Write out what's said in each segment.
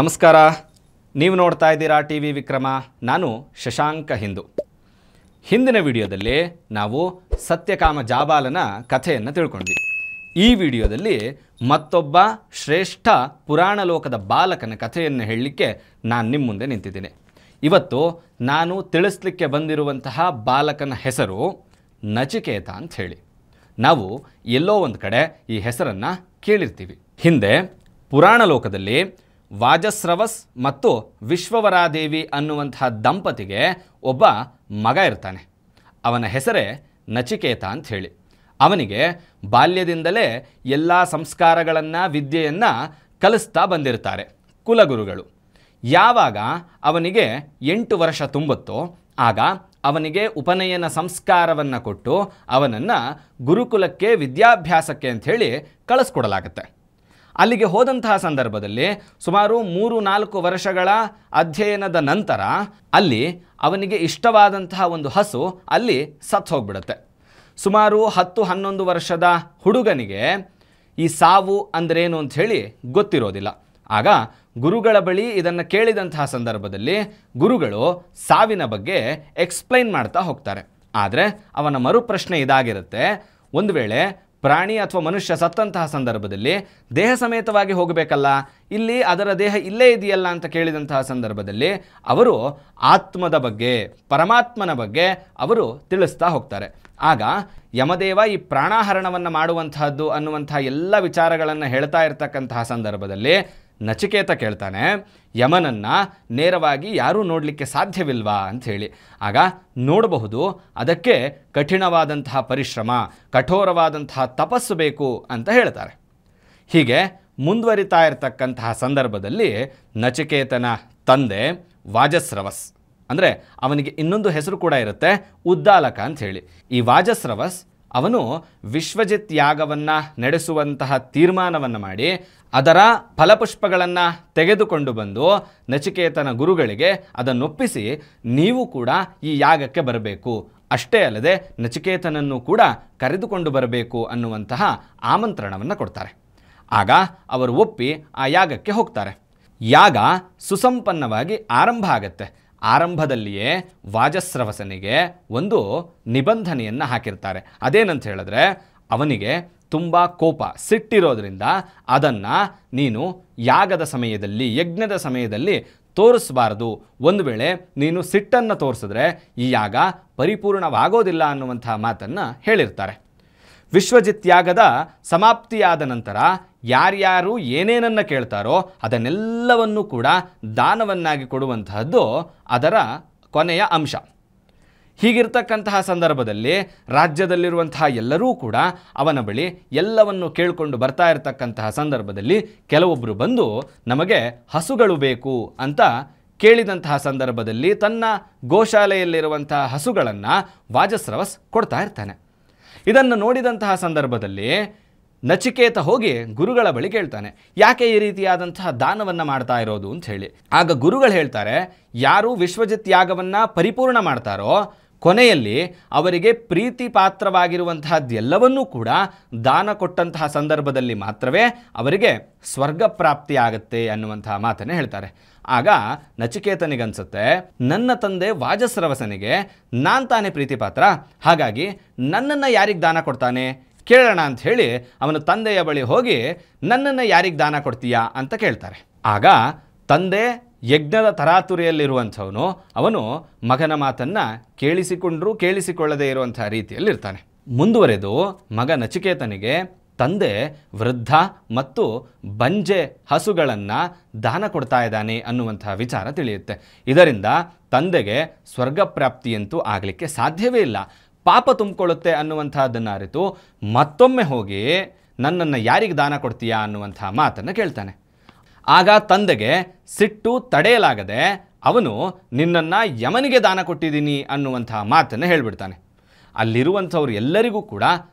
ನಮಸ್ಕಾರ. ನೀವು ನೋಡ್ತಾ ಇದ್ದೀರಾ ಟಿವಿ ವಿಕ್ರಮ. ನಾನು ಶಶಾಂಕ ಹಿಂದೂ. ಹಿಂದಿನ ವಿಡಿಯೋದಲ್ಲಿ ನಾವು ಸತ್ಯಕಾಮ ಜಾಬಾಲನ ಕಥೆಯನ್ನು ತಿಳ್ಕೊಂಡ್ವಿ. ಈ ವಿಡಿಯೋದಲ್ಲಿ ಮತ್ತೊಬ್ಬ ಶ್ರೇಷ್ಠ ಪುರಾಣ ಲೋಕದ ಬಾಲಕನ ಕಥೆಯನ್ನು ಹೇಳಲಿಕ್ಕೆ ನಾನು ನಿಮ್ಮ ಮುಂದೆ ನಿಂತಿದ್ದೀನಿ. ಇವತ್ತು ನಾನು ತಿಳಿಸ್ಲಿಕ್ಕೆ ಬಂದಿರುವಂತಹ ಬಾಲಕನ ಹೆಸರು ನಚಿಕೇತ ಅಂತ ಹೇಳಿ. ನಾವು ಎಲ್ಲೋ ಒಂದು ಕಡೆ ಈ ಹೆಸರನ್ನು ಕೇಳಿರ್ತೀವಿ. ಹಿಂದೆ ಪುರಾಣ ಲೋಕದಲ್ಲಿ ವಾಜಸ್ರವಸ್ ಮತ್ತು ವಿಶ್ವವರಾದೇವಿ ಅನ್ನುವಂತಹ ದಂಪತಿಗೆ ಒಬ್ಬ ಮಗ ಇರ್ತಾನೆ. ಅವನ ಹೆಸರೇ ನಚಿಕೇತ ಅಂತ ಹೇಳಿ. ಅವನಿಗೆ ಬಾಲ್ಯದಿಂದಲೇ ಎಲ್ಲ ಸಂಸ್ಕಾರಗಳನ್ನು ವಿದ್ಯೆಯನ್ನು ಕಲಿಸ್ತಾ ಬಂದಿರ್ತಾರೆ ಕುಲಗುರುಗಳು. ಯಾವಾಗ ಅವನಿಗೆ 8 ವರ್ಷ ತುಂಬುತ್ತೋ ಆಗ ಅವನಿಗೆ ಉಪನಯನ ಸಂಸ್ಕಾರವನ್ನು ಕೊಟ್ಟು ಅವನನ್ನು ಗುರುಕುಲಕ್ಕೆ ವಿದ್ಯಾಭ್ಯಾಸಕ್ಕೆ ಅಂಥೇಳಿ ಕಳಿಸ್ಕೊಡಲಾಗುತ್ತೆ. ಅಲ್ಲಿಗೆ ಹೋದಂತಹ ಸಂದರ್ಭದಲ್ಲಿ ಸುಮಾರು 3-4 ವರ್ಷಗಳ ಅಧ್ಯಯನದ ನಂತರ ಅಲ್ಲಿ ಅವನಿಗೆ ಇಷ್ಟವಾದಂತಹ ಒಂದು ಹಸು ಅಲ್ಲಿ ಸತ್ತು ಹೋಗ್ಬಿಡುತ್ತೆ. ಸುಮಾರು 10-11 ವರ್ಷದ ಹುಡುಗನಿಗೆ ಈ ಸಾವು ಅಂದ್ರೇನು ಅಂಥೇಳಿ ಗೊತ್ತಿರೋದಿಲ್ಲ. ಆಗ ಗುರುಗಳ ಬಳಿ ಇದನ್ನು ಕೇಳಿದಂತಹ ಸಂದರ್ಭದಲ್ಲಿ ಗುರುಗಳು ಸಾವಿನ ಬಗ್ಗೆ ಎಕ್ಸ್ಪ್ಲೈನ್ ಮಾಡ್ತಾ ಹೋಗ್ತಾರೆ. ಆದರೆ ಅವನ ಮರುಪ್ರಶ್ನೆ ಇದಾಗಿರುತ್ತೆ, ಒಂದು ವೇಳೆ ಪ್ರಾಣಿ ಅಥವಾ ಮನುಷ್ಯ ಸತ್ತಂತಹ ಸಂದರ್ಭದಲ್ಲಿ ದೇಹ ಸಮೇತವಾಗಿ ಹೋಗಬೇಕಲ್ಲ, ಇಲ್ಲಿ ಅದರ ದೇಹ ಇಲ್ಲೇ ಇದೆಯಲ್ಲ ಅಂತ ಕೇಳಿದಂತಹ ಸಂದರ್ಭದಲ್ಲಿ ಅವರು ಆತ್ಮದ ಬಗ್ಗೆ, ಪರಮಾತ್ಮನ ಬಗ್ಗೆ ಅವರು ತಿಳಿಸ್ತಾ ಹೋಗ್ತಾರೆ. ಆಗ ಯಮದೇವ ಈ ಪ್ರಾಣಾಹರಣವನ್ನು ಮಾಡುವಂತಹದ್ದು ಅನ್ನುವಂತಹ ಎಲ್ಲ ವಿಚಾರಗಳನ್ನು ಹೇಳ್ತಾ ಇರ್ತಕ್ಕಂತಹ ಸಂದರ್ಭದಲ್ಲಿ ನಚಿಕೇತ ಕೇಳ್ತಾನೆ, ಯಮನನ್ನು ನೇರವಾಗಿ ಯಾರೂ ನೋಡಲಿಕ್ಕೆ ಸಾಧ್ಯವಿಲ್ವಾ ಅಂಥೇಳಿ. ಆಗ ನೋಡಬಹುದು, ಅದಕ್ಕೆ ಕಠಿಣವಾದಂತಹ ಪರಿಶ್ರಮ, ಕಠೋರವಾದಂತಹ ತಪಸ್ಸು ಬೇಕು ಅಂತ ಹೇಳ್ತಾರೆ. ಹೀಗೆ ಮುಂದುವರಿತಾ ಇರತಕ್ಕಂತಹ ಸಂದರ್ಭದಲ್ಲಿ ನಚಿಕೇತನ ತಂದೆ ವಾಜಸ್ರವಸ್, ಅಂದರೆ ಅವನಿಗೆ ಇನ್ನೊಂದು ಹೆಸರು ಕೂಡ ಇರುತ್ತೆ, ಉದ್ದಾಲಕ ಅಂಥೇಳಿ. ಈ ವಾಜಸ್ರವಸ್ ಅವನು ವಿಶ್ವಜಿತ್ ಯಾಗವನ್ನು ನಡೆಸುವಂತಹ ತೀರ್ಮಾನವನ್ನು ಮಾಡಿ ಅದರ ಫಲಪುಷ್ಪಗಳನ್ನು ತೆಗೆದುಕೊಂಡು ಬಂದು ನಚಿಕೇತನ ಗುರುಗಳಿಗೆ ಅದನ್ನೊಪ್ಪಿಸಿ, ನೀವು ಕೂಡ ಈ ಯಾಗಕ್ಕೆ ಬರಬೇಕು, ಅಷ್ಟೇ ಅಲ್ಲದೆ ನಚಿಕೇತನನ್ನು ಕೂಡ ಕರೆದುಕೊಂಡು ಬರಬೇಕು ಅನ್ನುವಂತಹ ಆಮಂತ್ರಣವನ್ನು ಕೊಡ್ತಾರೆ. ಆಗ ಅವರು ಒಪ್ಪಿ ಆ ಯಾಗಕ್ಕೆ ಹೋಗ್ತಾರೆ. ಯಾಗ ಸುಸಂಪನ್ನವಾಗಿ ಆರಂಭ ಆಗತ್ತೆ. ಆರಂಭದಲ್ಲಿಯೇ ವಾಜಸ್ರವಸನಿಗೆ ಒಂದು ನಿಬಂಧನೆಯನ್ನು ಹಾಕಿರ್ತಾರೆ. ಅದೇನಂತ ಹೇಳಿದ್ರೆ, ಅವನಿಗೆ ತುಂಬ ಕೋಪ, ಸಿಟ್ಟಿರೋದ್ರಿಂದ ಅದನ್ನು ನೀನು ಯಾಗದ ಸಮಯದಲ್ಲಿ, ಯಜ್ಞದ ಸಮಯದಲ್ಲಿ ತೋರಿಸಬಾರ್ದು. ಒಂದು ವೇಳೆ ನೀನು ಸಿಟ್ಟನ್ನು ತೋರಿಸಿದ್ರೆ ಈ ಯಾಗ ಪರಿಪೂರ್ಣವಾಗೋದಿಲ್ಲ ಅನ್ನುವಂತಹ ಮಾತನ್ನು ಹೇಳಿರ್ತಾರೆ. ವಿಶ್ವಜಿತ್ ಯಾಗದ ಸಮಾಪ್ತಿಯಾದ ನಂತರ ಯಾರ್ಯಾರು ಏನೇನನ್ನು ಕೇಳ್ತಾರೋ ಅದನ್ನೆಲ್ಲವನ್ನೂ ಕೂಡ ದಾನವನ್ನಾಗಿ ಕೊಡುವಂತಹದ್ದು ಅದರ ಕೊನೆಯ ಅಂಶ. ಹೀಗಿರ್ತಕ್ಕಂತಹ ಸಂದರ್ಭದಲ್ಲಿ ರಾಜ್ಯದಲ್ಲಿರುವಂತಹ ಎಲ್ಲರೂ ಕೂಡ ಅವನ ಬಳಿ ಎಲ್ಲವನ್ನು ಕೇಳಿಕೊಂಡು ಬರ್ತಾ ಇರತಕ್ಕಂತಹ ಸಂದರ್ಭದಲ್ಲಿ ಕೆಲವೊಬ್ಬರು ಬಂದು ನಮಗೆ ಹಸುಗಳು ಬೇಕು ಅಂತ ಕೇಳಿದಂತಹ ಸಂದರ್ಭದಲ್ಲಿ ತನ್ನ ಗೋಶಾಲೆಯಲ್ಲಿರುವಂತಹ ಹಸುಗಳನ್ನು ವಾಜಸ್ರವಸ್ ಕೊಡ್ತಾ ಇರ್ತಾನೆ. ಇದನ್ನು ನೋಡಿದಂತಹ ಸಂದರ್ಭದಲ್ಲಿ ನಚಿಕೇತ ಹೋಗಿ ಗುರುಗಳ ಬಳಿ ಕೇಳ್ತಾನೆ, ಯಾಕೆ ಈ ರೀತಿಯಾದಂತಹ ದಾನವನ್ನು ಮಾಡ್ತಾ ಇರೋದು ಅಂತ ಹೇಳಿ. ಆಗ ಗುರುಗಳು ಹೇಳ್ತಾರೆ, ಯಾರು ವಿಶ್ವಜಿತ್ ಯಾಗವನ್ನು ಪರಿಪೂರ್ಣ ಮಾಡ್ತಾರೋ ಕೊನೆಯಲ್ಲಿ ಅವರಿಗೆ ಪ್ರೀತಿ ಪಾತ್ರವಾಗಿರುವಂತಹದ್ದೆಲ್ಲವನ್ನೂ ಕೂಡ ದಾನ ಕೊಟ್ಟಂತಹ ಸಂದರ್ಭದಲ್ಲಿ ಮಾತ್ರವೇ ಅವರಿಗೆ ಸ್ವರ್ಗ ಪ್ರಾಪ್ತಿ ಆಗುತ್ತೆ ಅನ್ನುವಂತಹ ಮಾತನ್ನೇ ಹೇಳ್ತಾರೆ. ಆಗ ನಚಿಕೇತನಿಗನ್ಸುತ್ತೆ, ನನ್ನ ತಂದೆ ವಾಜಸ್ರವಸನಿಗೆ ನಾನು ತಾನೇ ಪ್ರೀತಿ ಪಾತ್ರ, ಹಾಗಾಗಿ ನನ್ನನ್ನು ಯಾರಿಗೆ ದಾನ ಕೊಡ್ತಾನೆ ಕೇಳೋಣ ಅಂತ ಹೇಳಿ ಅವನ ತಂದೆಯ ಬಳಿ ಹೋಗಿ ನನ್ನನ್ನು ಯಾರಿಗೆ ದಾನ ಕೊಡ್ತೀಯಾ ಅಂತ ಕೇಳ್ತಾರೆ. ಆಗ ತಂದೆ ಯಜ್ಞದ ತರಾತುರಿಯಲ್ಲಿರುವಂಥವನು, ಅವನು ಮಗನ ಮಾತನ್ನು ಕೇಳಿಸಿಕೊಂಡ್ರೂ ಕೇಳಿಸಿಕೊಳ್ಳದೇ ಇರುವಂಥ ರೀತಿಯಲ್ಲಿರ್ತಾನೆ. ಮುಂದುವರೆದು ಮಗ ನಚಿಕೇತನಿಗೆ ತಂದೆ ವೃದ್ಧ ಮತ್ತು ಬಂಜೆ ಹಸುಗಳನ್ನು ದಾನ ಕೊಡ್ತಾ ಇದ್ದಾನೆ ಅನ್ನುವಂತಹ ವಿಚಾರ ತಿಳಿಯುತ್ತೆ. ಇದರಿಂದ ತಂದೆಗೆ ಸ್ವರ್ಗ ಪ್ರಾಪ್ತಿಯಂತೂ ಆಗಲಿಕ್ಕೆ ಸಾಧ್ಯವೇ ಇಲ್ಲ, ಪಾಪ ತುಂಬಿಕೊಳ್ಳುತ್ತೆ ಅನ್ನುವಂಥದ್ದನ್ನು ಅರಿತು ಮತ್ತೊಮ್ಮೆ ಹೋಗಿ ನನ್ನನ್ನು ಯಾರಿಗೆ ದಾನ ಕೊಡ್ತೀಯಾ ಅನ್ನುವಂಥ ಮಾತನ್ನು ಕೇಳ್ತಾನೆ. ಆಗ ತಂದೆಗೆ ಸಿಟ್ಟು ತಡೆಯಲಾಗದೆ ಅವನು ನಿನ್ನನ್ನು ಯಮನಿಗೆ ದಾನ ಕೊಟ್ಟಿದ್ದೀನಿ ಅನ್ನುವಂಥ ಮಾತನ್ನು ಹೇಳಿಬಿಡ್ತಾನೆ. ಅಲ್ಲಿರುವಂಥವ್ರು ಎಲ್ಲರಿಗೂ ಕೂಡ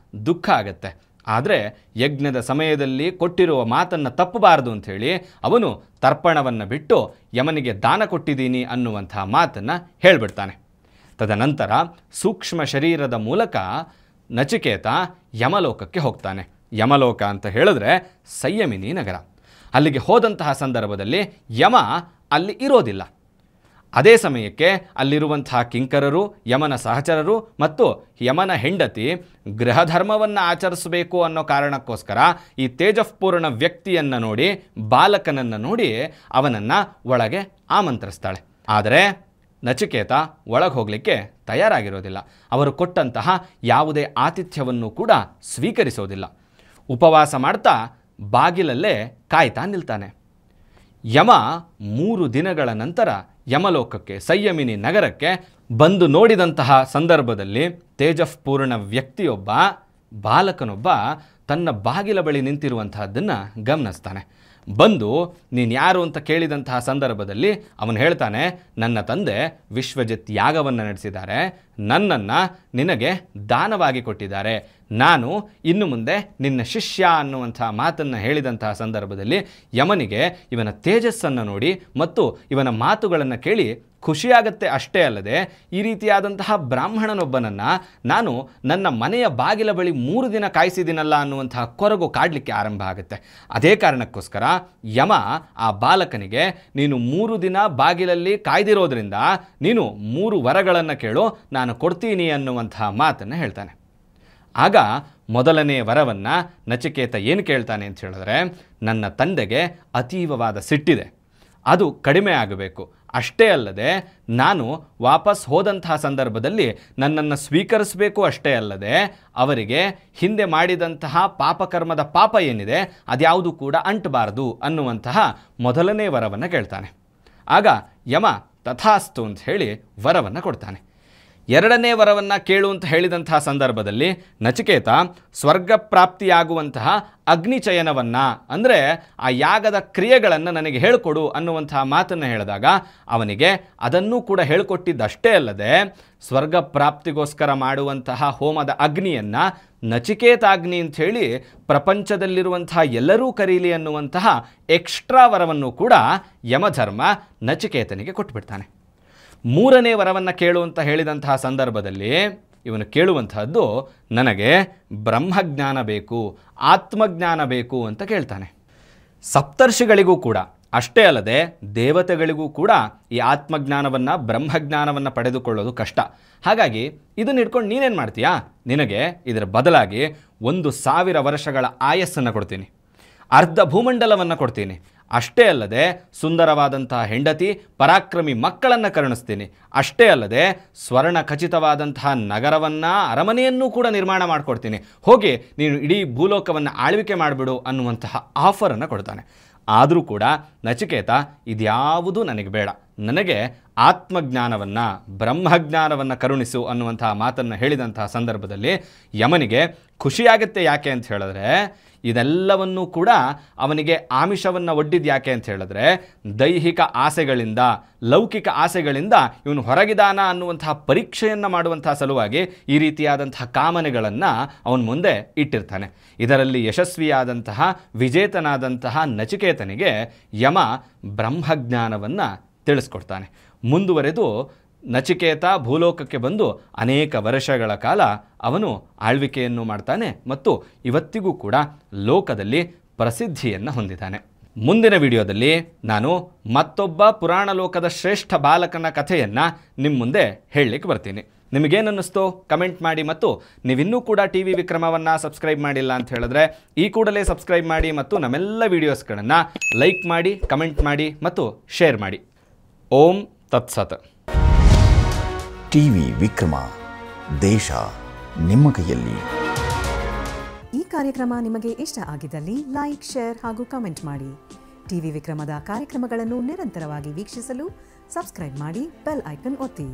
ದುಃಖ ಆಗತ್ತೆ. ಆದರೆ ಯಜ್ಞದ ಸಮಯದಲ್ಲಿ ಕೊಟ್ಟಿರುವ ಮಾತನ್ನು ತಪ್ಪಬಾರದು ಅಂಥೇಳಿ ಅವನು ತರ್ಪಣವನ್ನು ಬಿಟ್ಟು ಯಮನಿಗೆ ದಾನ ಕೊಟ್ಟಿದ್ದೀನಿ ಅನ್ನುವಂಥ ಮಾತನ್ನು ಹೇಳಿಬಿಡ್ತಾನೆ. ತದನಂತರ ಸೂಕ್ಷ್ಮ ಶರೀರದ ಮೂಲಕ ನಚಿಕೇತ ಯಮಲೋಕಕ್ಕೆ ಹೋಗ್ತಾನೆ. ಯಮಲೋಕ ಅಂತ ಹೇಳಿದ್ರೆ ಸಂಯಮಿನಿ ನಗರ. ಅಲ್ಲಿಗೆ ಹೋದಂತಹ ಸಂದರ್ಭದಲ್ಲಿ ಯಮ ಅಲ್ಲಿ ಇರೋದಿಲ್ಲ. ಅದೇ ಸಮಯಕ್ಕೆ ಅಲ್ಲಿರುವಂತಹ ಕಿಂಕರರು, ಯಮನ ಸಹಚರರು ಮತ್ತು ಯಮನ ಹೆಂಡತಿ ಗೃಹಧರ್ಮವನ್ನು ಆಚರಿಸಬೇಕು ಅನ್ನೋ ಕಾರಣಕ್ಕೋಸ್ಕರ ಈ ತೇಜಃಪೂರ್ಣ ವ್ಯಕ್ತಿಯನ್ನು ನೋಡಿ, ಬಾಲಕನನ್ನು ನೋಡಿ ಅವನನ್ನು ಒಳಗೆ ಆಮಂತ್ರಿಸ್ತಾಳೆ. ಆದರೆ ನಚಿಕೇತ ಒಳಗೆ ಹೋಗಲಿಕ್ಕೆ ತಯಾರಾಗಿರೋದಿಲ್ಲ. ಅವರು ಕೊಟ್ಟಂತಹ ಯಾವುದೇ ಆತಿಥ್ಯವನ್ನು ಕೂಡ ಸ್ವೀಕರಿಸೋದಿಲ್ಲ. ಉಪವಾಸ ಮಾಡ್ತಾ ಬಾಗಿಲಲ್ಲೇ ಕಾಯ್ತಾ ನಿಲ್ತಾನೆ. ಯಮ 3 ದಿನಗಳ ನಂತರ ಯಮಲೋಕಕ್ಕೆ, ಸಂಯಮಿನಿ ನಗರಕ್ಕೆ ಬಂದು ನೋಡಿದಂತಹ ಸಂದರ್ಭದಲ್ಲಿ ತೇಜಃಪೂರ್ಣ ವ್ಯಕ್ತಿಯೊಬ್ಬ, ಬಾಲಕನೊಬ್ಬ ತನ್ನ ಬಾಗಿಲ ಬಳಿ ನಿಂತಿರುವಂತಹದ್ದನ್ನು ಗಮನಿಸ್ತಾನೆ. ಬಂದು ನೀನು ಯಾರು ಅಂತ ಕೇಳಿದಂತಹ ಸಂದರ್ಭದಲ್ಲಿ ಅವನು ಹೇಳ್ತಾನೆ, ನನ್ನ ತಂದೆ ವಿಶ್ವಜಿತ್ ಯಾಗವನ್ನು ನಡೆಸಿದ್ದಾರೆ, ನನ್ನನ್ನು ನಿನಗೆ ದಾನವಾಗಿ ಕೊಟ್ಟಿದ್ದಾರೆ, ನಾನು ಇನ್ನು ಮುಂದೆ ನಿನ್ನ ಶಿಷ್ಯ ಅನ್ನುವಂಥ ಮಾತನ್ನು ಹೇಳಿದಂತಹ ಸಂದರ್ಭದಲ್ಲಿ ಯಮನಿಗೆ ಇವನ ತೇಜಸ್ಸನ್ನು ನೋಡಿ ಮತ್ತು ಇವನ ಮಾತುಗಳನ್ನು ಕೇಳಿ ಖುಷಿಯಾಗತ್ತೆ. ಅಷ್ಟೇ ಅಲ್ಲದೆ ಈ ರೀತಿಯಾದಂತಹ ಬ್ರಾಹ್ಮಣನೊಬ್ಬನನ್ನು ನಾನು ನನ್ನ ಮನೆಯ ಬಾಗಿಲ ಬಳಿ 3 ದಿನ ಕಾಯಿಸಿದಿನಲ್ಲ ಅನ್ನುವಂತಹ ಕೊರಗು ಕಾಡಲಿಕ್ಕೆ ಆರಂಭ ಆಗುತ್ತೆ. ಅದೇ ಕಾರಣಕ್ಕೋಸ್ಕರ ಯಮ ಆ ಬಾಲಕನಿಗೆ ನೀನು 3 ದಿನ ಬಾಗಿಲಲ್ಲಿ ಕಾಯ್ದಿರೋದ್ರಿಂದ ನೀನು 3 ವರಗಳನ್ನು ಕೇಳು, ನಾನು ಕೊಡ್ತೀನಿ ಅನ್ನುವಂತಹ ಮಾತನ್ನು ಹೇಳ್ತಾನೆ. ಆಗ ಮೊದಲನೇ ವರವನ್ನು ನಚಿಕೇತ ಏನು ಕೇಳ್ತಾನೆ ಅಂತ ಹೇಳಿದ್ರೆ, ನನ್ನ ತಂದೆಗೆ ಅತೀವವಾದ ಸಿಟ್ಟಿದೆ, ಅದು ಕಡಿಮೆ ಆಗಬೇಕು. ಅಷ್ಟೇ ಅಲ್ಲದೆ ನಾನು ವಾಪಸ್ ಹೋದಂತಹ ಸಂದರ್ಭದಲ್ಲಿ ನನ್ನನ್ನು ಸ್ವೀಕರಿಸಬೇಕು. ಅಷ್ಟೇ ಅಲ್ಲದೆ ಅವರಿಗೆ ಹಿಂದೆ ಮಾಡಿದಂತಹ ಪಾಪಕರ್ಮದ ಪಾಪ ಏನಿದೆ ಅದ್ಯಾವುದು ಕೂಡ ಅಂಟಬಾರದು ಅನ್ನುವಂತಹ ಮೊದಲನೇ ವರವನ್ನು ಕೇಳ್ತಾನೆ. ಆಗ ಯಮ ತಥಾಸ್ತು ಅಂತ ಹೇಳಿ ವರವನ್ನು ಕೊಡ್ತಾನೆ. ಎರಡನೇ ವರವನ್ನು ಕೇಳು ಅಂತ ಹೇಳಿದಂತಹ ಸಂದರ್ಭದಲ್ಲಿ ನಚಿಕೇತ ಸ್ವರ್ಗ ಪ್ರಾಪ್ತಿಯಾಗುವಂತಹ ಅಗ್ನಿಚಯನವನ್ನು, ಅಂದರೆ ಆ ಯಾಗದ ಕ್ರಿಯೆಗಳನ್ನು ನನಗೆ ಹೇಳಿಕೊಡು ಅನ್ನುವಂತಹ ಮಾತನ್ನು ಹೇಳಿದಾಗ ಅವನಿಗೆ ಅದನ್ನೂ ಕೂಡ ಹೇಳಿಕೊಟ್ಟಿದ್ದಷ್ಟೇ ಅಲ್ಲದೆ ಸ್ವರ್ಗ ಪ್ರಾಪ್ತಿಗೋಸ್ಕರ ಮಾಡುವಂತಹ ಹೋಮದ ಅಗ್ನಿಯನ್ನು ನಚಿಕೇತಾಗ್ನಿ ಅಂಥೇಳಿ ಪ್ರಪಂಚದಲ್ಲಿರುವಂತಹ ಎಲ್ಲರೂ ಕರೀಲಿ ಅನ್ನುವಂತಹ ಎಕ್ಸ್ಟ್ರಾ ವರವನ್ನು ಕೂಡ ಯಮಧರ್ಮ ನಚಿಕೇತನಿಗೆ ಕೊಟ್ಟುಬಿಡ್ತಾನೆ. 3ನೇ ವರವನ್ನು ಕೇಳು ಅಂತ ಹೇಳಿದಂತಹ ಸಂದರ್ಭದಲ್ಲಿ ಇವನು ಕೇಳುವಂತಹದ್ದು, ನನಗೆ ಬ್ರಹ್ಮಜ್ಞಾನ ಬೇಕು, ಆತ್ಮಜ್ಞಾನ ಬೇಕು ಅಂತ ಕೇಳ್ತಾನೆ. ಸಪ್ತರ್ಷಿಗಳಿಗೂ ಕೂಡ ಅಷ್ಟೇ ಅಲ್ಲದೆ ದೇವತೆಗಳಿಗೂ ಕೂಡ ಈ ಆತ್ಮಜ್ಞಾನವನ್ನು, ಬ್ರಹ್ಮಜ್ಞಾನವನ್ನು ಪಡೆದುಕೊಳ್ಳೋದು ಕಷ್ಟ. ಹಾಗಾಗಿ ಇದನ್ನು ಇಟ್ಕೊಂಡು ನೀನೇನು ಮಾಡ್ತೀಯಾ, ನಿನಗೆ ಇದರ ಬದಲಾಗಿ 1000 ವರ್ಷಗಳ ಆಯಸ್ಸನ್ನು ಕೊಡ್ತೀನಿ, ಅರ್ಧ ಭೂಮಂಡಲವನ್ನು ಕೊಡ್ತೀನಿ, ಅಷ್ಟೇ ಅಲ್ಲದೆ ಸುಂದರವಾದಂತಹ ಹೆಂಡತಿ, ಪರಾಕ್ರಮಿ ಮಕ್ಕಳನ್ನು ಕರುಣಿಸ್ತೀನಿ, ಅಷ್ಟೇ ಅಲ್ಲದೆ ಸ್ವರ್ಣ ಖಚಿತವಾದಂತಹ ನಗರವನ್ನು, ಅರಮನೆಯನ್ನೂ ಕೂಡ ನಿರ್ಮಾಣ ಮಾಡಿಕೊಡ್ತೀನಿ, ಹೋಗಿ ನೀನು ಇಡೀ ಭೂಲೋಕವನ್ನು ಆಳ್ವಿಕೆ ಮಾಡಿಬಿಡು ಅನ್ನುವಂತಹ ಆಫರನ್ನು ಕೊಡ್ತಾನೆ. ಆದರೂ ಕೂಡ ನಚಿಕೇತ ಇದ್ಯಾವುದೂ ನನಗೆ ಬೇಡ, ನನಗೆ ಆತ್ಮಜ್ಞಾನವನ್ನು, ಬ್ರಹ್ಮಜ್ಞಾನವನ್ನು ಕರುಣಿಸು ಅನ್ನುವಂತಹ ಮಾತನ್ನು ಹೇಳಿದಂತಹ ಸಂದರ್ಭದಲ್ಲಿ ಯಮನಿಗೆ ಖುಷಿಯಾಗುತ್ತೆ. ಯಾಕೆ ಅಂತ ಹೇಳಿದ್ರೆ ಇದೆಲ್ಲವನ್ನೂ ಕೂಡ ಅವನಿಗೆ ಆಮಿಷವನ್ನು ಒಡ್ಡಿದ್ದು ಯಾಕೆ ಅಂತ ಹೇಳಿದ್ರೆ ದೈಹಿಕ ಆಸೆಗಳಿಂದ, ಲೌಕಿಕ ಆಸೆಗಳಿಂದ ಇವನು ಹೊರಗಿದಾನ ಅನ್ನುವಂತಹ ಪರೀಕ್ಷೆಯನ್ನು ಮಾಡುವಂತಹ ಸಲುವಾಗಿ ಈ ರೀತಿಯಾದಂತಹ ಕಾಮನೆಗಳನ್ನು ಅವನ ಮುಂದೆ ಇಟ್ಟಿರ್ತಾನೆ. ಇದರಲ್ಲಿ ಯಶಸ್ವಿಯಾದಂತಹ, ವಿಜೇತನಾದಂತಹ ನಚಿಕೇತನಿಗೆ ಯಮ ಬ್ರಹ್ಮಜ್ಞಾನವನ್ನು ತಿಳಿಸ್ಕೊಡ್ತಾನೆ. ಮುಂದುವರೆದು ನಚಿಕೇತ ಭೂಲೋಕಕ್ಕೆ ಬಂದು ಅನೇಕ ವರ್ಷಗಳ ಕಾಲ ಅವನು ಆಳ್ವಿಕೆಯನ್ನು ಮಾಡ್ತಾನೆ ಮತ್ತು ಇವತ್ತಿಗೂ ಕೂಡ ಲೋಕದಲ್ಲಿ ಪ್ರಸಿದ್ಧಿಯನ್ನು ಹೊಂದಿದ್ದಾನೆ. ಮುಂದಿನ ವಿಡಿಯೋದಲ್ಲಿ ನಾನು ಮತ್ತೊಬ್ಬ ಪುರಾಣ ಲೋಕದ ಶ್ರೇಷ್ಠ ಬಾಲಕನ ಕಥೆಯನ್ನು ನಿಮ್ಮ ಮುಂದೆ ಹೇಳಲಿಕ್ಕೆ ಬರ್ತೀನಿ. ನಿಮಗೇನನ್ನಿಸ್ತೋ ಕಮೆಂಟ್ ಮಾಡಿ, ಮತ್ತು ನೀವಿನ್ನೂ ಕೂಡ ಟಿ ವಿ ವಿಕ್ರಮವನ್ನು ಸಬ್ಸ್ಕ್ರೈಬ್ ಮಾಡಿಲ್ಲ ಅಂತ ಹೇಳಿದ್ರೆ ಈ ಕೂಡಲೇ ಸಬ್ಸ್ಕ್ರೈಬ್ ಮಾಡಿ ಮತ್ತು ನಮ್ಮೆಲ್ಲ ವೀಡಿಯೋಸ್ಗಳನ್ನು ಲೈಕ್ ಮಾಡಿ, ಕಮೆಂಟ್ ಮಾಡಿ ಮತ್ತು ಶೇರ್ ಮಾಡಿ. ಓಂ ತತ್ಸತ್. ಟಿವಿ ವಿಕ್ರಮ, ದೇಶ ನಿಮ್ಮ ಕೈಯಲ್ಲಿ. ಈ ಕಾರ್ಯಕ್ರಮ ನಿಮಗೆ ಇಷ್ಟ ಆಗಿದ್ದಲ್ಲಿ ಲೈಕ್, ಶೇರ್ ಹಾಗೂ ಕಮೆಂಟ್ ಮಾಡಿ. ಟಿವಿ ವಿಕ್ರಮದ ಕಾರ್ಯಕ್ರಮಗಳನ್ನು ನಿರಂತರವಾಗಿ ವೀಕ್ಷಿಸಲು ಸಬ್ಸ್ಕ್ರೈಬ್ ಮಾಡಿ, ಬೆಲ್ ಐಕನ್ ಒತ್ತಿ.